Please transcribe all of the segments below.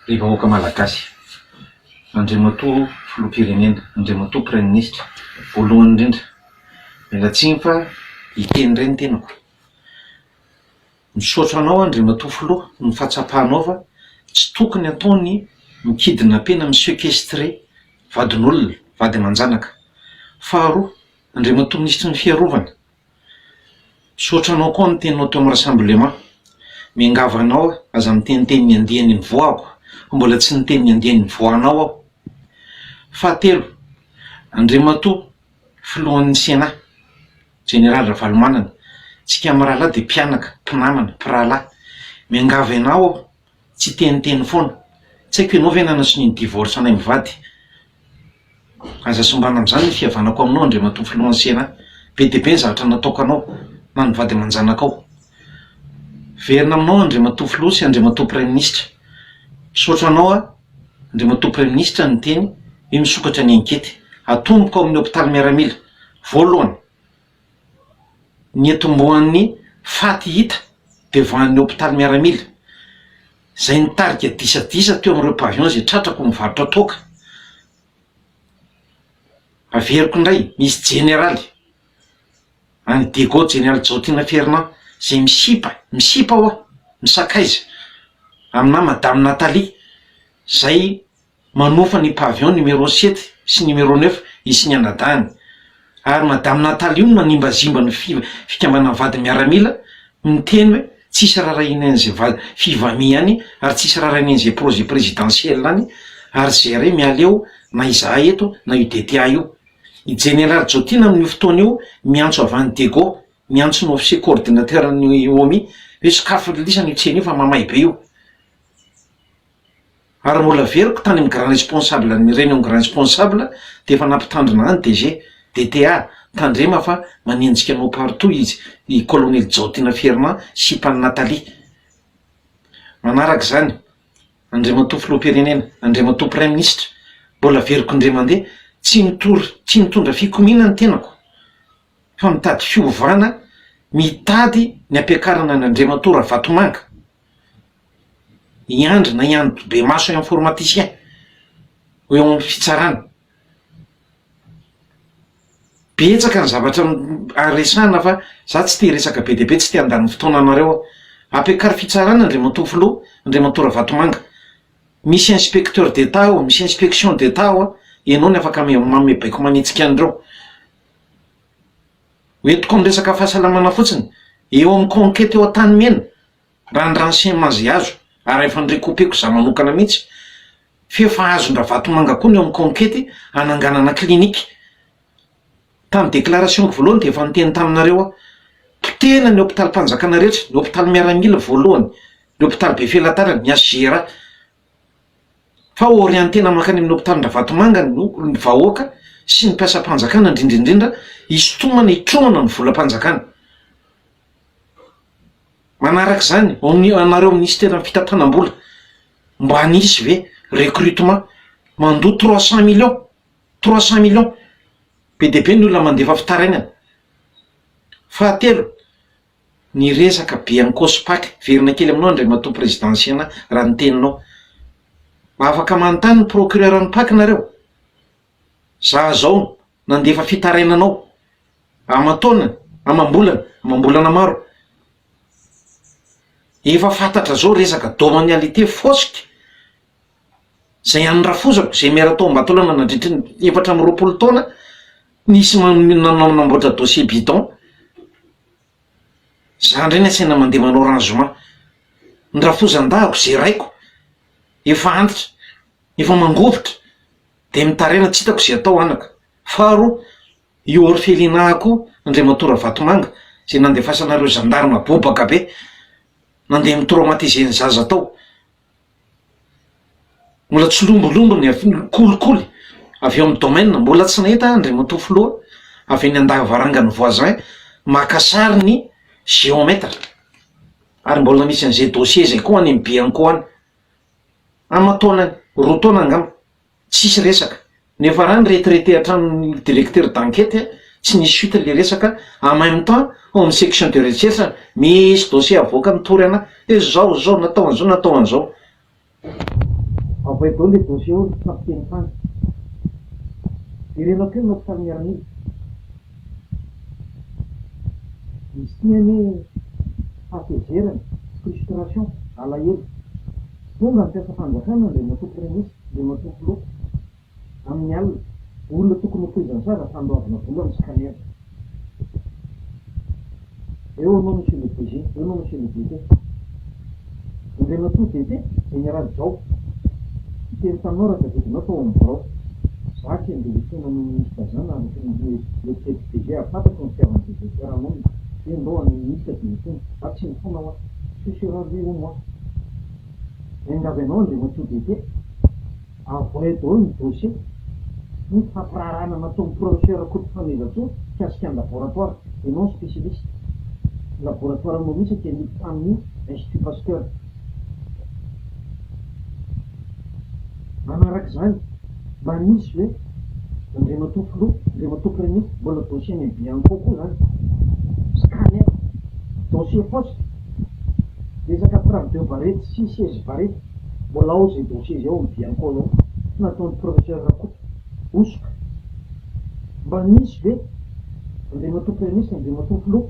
Ry vahoaka malagasy, Andriamatoa filoham-pirenena, Andriamatoa Premier Ministra, voalohany indrindra, miala tsiny fa hiteny iray ny tenako. Misaotra anao Andriamatoa filoha ny fahatsapahanao fa tsy tokony ataony mikidina pena misekestrer vadin'olona, vady aman-janaka. Faharoa, Andriamatoa Ministra ny fiarovana. Misaotra anao koa ny teninao teo amin'ny rassemblement. Miangava anao aza miteniteny ny andiany ny voako, mbola tsy niteny ny andiany ny voanao aho. Fahatelo, Andriamatoa filohan'ny Sénat, Général Ravalomanana, tsika amin'ny rahalahy dia mpianaka, mpinamana, mpirahalahy. Miangava anao aho, tsy teniteny foana. Tsy haiko ianao ve nanasy ny divorce anay mivady. Aza sombana amin'izany ny fihavanako aminao Andriamatoa filohan'ny Sénat. Be dia be ny zavatra nataoko anao na ny vady aman-janakao. Verina aminao Andriamatoa filoha sy Andriamatoa Premier Ministra. Misaotra anao Andriamatoa Premier Ministra ny teny hoe misokatra ny ankety. Atomboka ao amin'ny hôpitaly miaramila. Voalohany, ny atombohan'ny faty hita devoan'ny hôpitaly miaramila. Zay nitarika disadisa teo amin'ireo pavillon zay tratrako mivarotra toaka. Averiko indray, misy généraly any Dego, Général Jaotina Fernand, zay misipa aho misakaiza amina Madame Nathalie, zay manofa ny pavillon numéro 7 sy numéro 9 isy ny anadahany. Ary Madame Nathalie io manimbazimba ny fikambana vady miaramila, miteny hoe tsisy rarahinan'izay fivamiany ary tsisy rarahinan'izay projet présidentiel any, ary zay re mialeo na izahay eto na UDTA io. I Général Jaotina amin'io fotoana io miantso avy any Dego, miantso ny officier coordinateur ny OMI hoe sakafo lilisany io tsena io fa mamay be io. Ary mbola veriko tany amin'ny grand responsable ny réunion grand responsable dia efa nampitandrina any DG DTA tandrema fa manenjika anao partout i colonel Jaotina Fernand sy Mpany Nathalie. Manaraka zany, Andriamatoa filoham-pirenena, Andriamatoa Premier Ministra, mbola veriko indray mandeha tsy mitondra fikomiana ny tenako fa mitady fiovana, mitady ny ampiakarana ny Andriamatoa Ravalomanana hiandry na hiandry be maso informaticien ho eo amin'ny fitsarana. Betsaka ny zavatra resana fa za tsy te resaka be dia be, tsy te handany fotoana anareo. Ampiakary fitsarana Andriamatoa filoha, Andriamatoa Ravalomanana. Misy inspecteur d'État ao, misy inspection d'État ao, ianao ny afaka mamebaiko manitsika andreo. Hoentiko amin'ny resaka fahasalamana fotsiny, eo amin'ny conquête eo an-tany mena, raha ny renseignement zay azo, ary efa nirekopeko za manokana mihitsy, fefa azony Ravalomanana koa ny eo amin'ny conquête hananganana klinika. Tamin'ny déclaration voalohany dia efa niteny taminareo potena ny hôpitaly mpanjakana rehetra, ny hôpitaly miaramila voalohany, ny hôpitaly be felatarany, ny Azera, fa orientena mankany amin'ny hôpitaly Ravalomanana ny vahoaka sy ny mpiasam-panjakana indrindraindrindra hisintomana hitromana ny volam-panjakana. Manaraka zany, anareo ministère fitantanam-bola, mba hanisy ve recrutement mandoa 300 millions be dia be ny olona mandefa fitarainana. Fahatelo, ny resaka be any COSPAC, verina kely aminao Andriamatoa présidentiel raha ny teninao. Afaka manontany ny procureur ny PAC nareo. Za zao nandefa fitarainanao amataonana, amam-bolana maro. Efa fantatra zao resaka domanialité fosika zay anyrafozako, zay miara-tao ambatolana nandritra ny 420 taona, nisy namboatra dossier bidon. Za ndray ny asaina mandeha manao arrangement, ny rafozan-dahako zay raiko efa antitra, efa mangovitra, dia mitaraina tsy hitako zay atao anaka. Faharoa, io orphelinako Andriamatoa Ravalomanana zay nandefasanareo gendarme bobaka be, nandeha mitraumatiser ny zaza tao, mbola tsy lombolombo ny kolikoly avy eo amin'ny domaine, mbola tsy nahita Andriamatoa filoha avy eny an-davarangany voisin makasary ny géomètre, ary mbola misy an'izay dossier zay koa any be ankoa any. Amataona roa taona angamba tsisy resaka, nefa raha ny retraité hatramin'ny directeur d'enquête tsy nisy suite le resaka. En même temps ao amin'ny section de recherche misy dossier avoaka nitory ana hoe zao natao an'izao. avy dao le dossier olo fampiteny tany. Irenao keo mampifaly miaran'io. Misy tiany fahatezerana, frustration, alahelo. Tonga mampiasa fanjakana le matoky remisy, le matoky loka. Amin'ny alina, olona tokony ho poizany sara fandoavana voalohany scanner. Eo anao monsieur le DG, eo anao monsieur le DG. Indray to DG, général Zao. Iteny tanoratra vidinao tao amin'ny birao. Zaky andeha tena ministre zany ary le DG afantako ny fiavana DG fiarahamonina. Hoe ndao any ministre dia teny, tsy ny fona hoa. Sera lui au moi. Engave non le motu DG. Envoyé dans le dossier. Nous préparons notre professeur à coup de famille qu'est-ce qu'un laboratoire et non spécialiste. Laboratoire mobile, c'est qu'il y a une Institut Pasteur. Manarak zany, manisy hoe indray matoky loha, indray matoky remisy, mbola dossier ny bien kokoa zany. Scanner, dossier poste. Resaka preuve de varety, 6 varety, mbola ao zay dossier zay ao bien koa ao. Tsy nataon'ny professeur Rakoto. Osoka. Mba nisy ve indray matoky remisy, indray matoky loha.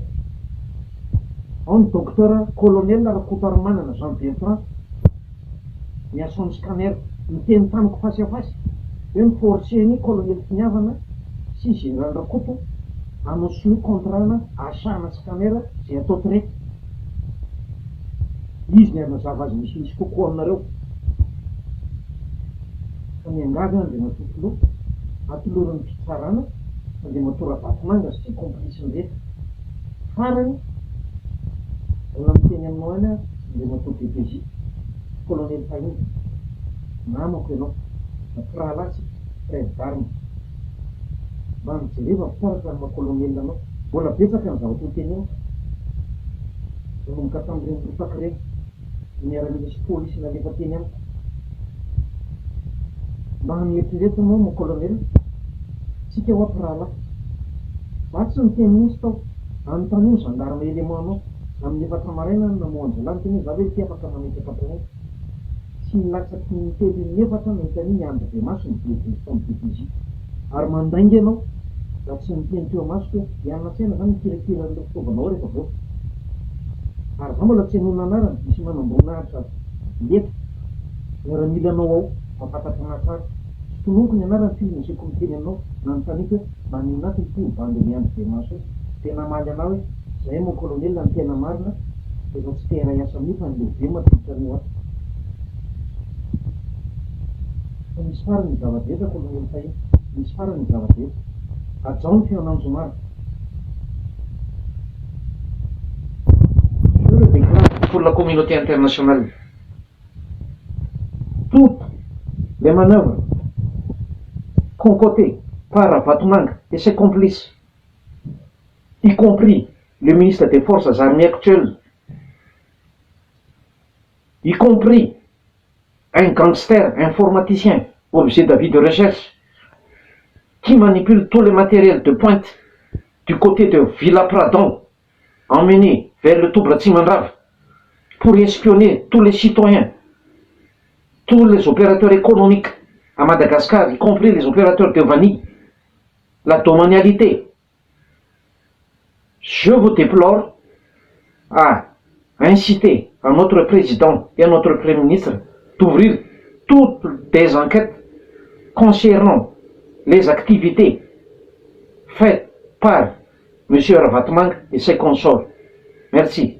Ao ny docteur colonel Rakoto Armanana Jean Bertrand. Miasa amin'ny scanner. Miteny tamiko face à face. Hoe miforceny colonel Finiavana sy général Rakoto hanao sinoa contrana asana scanner zay atao traite. Izy ny mazava azy misy kokoa aminareo. Fa miangavy andray matoky loha, atoloran'ny fitsarana, andray matora vatomanga sy complice ndraiky. Farany, mbola miteny aminao any andray matoky DPJ, colonel Fahiny. Namako ianao, fralatsy, frère d'armes. Mba mijereva fitaratra amin'ny colonel anao. Mbola betsaka ny zavatra ho teny eo. Manomboka tamin'ireny rotaky ireny. Miaramiana sy polisy nalefa teny amiko. Mba hanieritrereto anao mo colonel, tsika ho aprala. Mba tsy ny teny misy tao, anontany io gendarme élément anao. Amin'ny efatra maraina namoanjy lany teny za hoe ty afaka mametraka apony. Tsy nilatsaky ny telo ny efatra nahitany miandry be maso ny DPJ. Ary mandainga ianao, da tsy miteny teo maso hoe hianona tsaina zany mikirakira an'ireo fitaovanao rehefa avy eo. Ary za mbola tsy hanona anarany, misy manambonahitra leka. Miara-mila anao ao, mampatatra anatsara. Tsy tonoko ny anarany filo niseko miteny anao, nanontaniako hoe maninona ty bandy miandry be maso hoe. Tena maly anao hoe, zay mo colonel ny tena marina, efa tsy tera iasa min'ny fa ny lehibe matoditra an'io ato. Fa misy farany zava-dretra colonel Fahiny, misy farany zava-dretra. Ajao ny fiananjo maro. Je le déclare pour la communauté internationale. Toutes les manœuvres concoctées par Vatomanga et ses complices, y compris le ministre des Forces armées actuelles, y compris un gangster informaticien, objet d'avis de recherche, qui manipule tous les matériels de pointe du côté de Villa Pradon, emmené vers le Toubra-Tsimandrave, pour espionner tous les citoyens, tous les opérateurs économiques à Madagascar, y compris les opérateurs de vanille, la domanialité. Je vous déplore à inciter à notre président et à notre premier ministre d'ouvrir toutes des enquêtes concernant les activités faites par M. Ravatmang et ses consorts. Merci.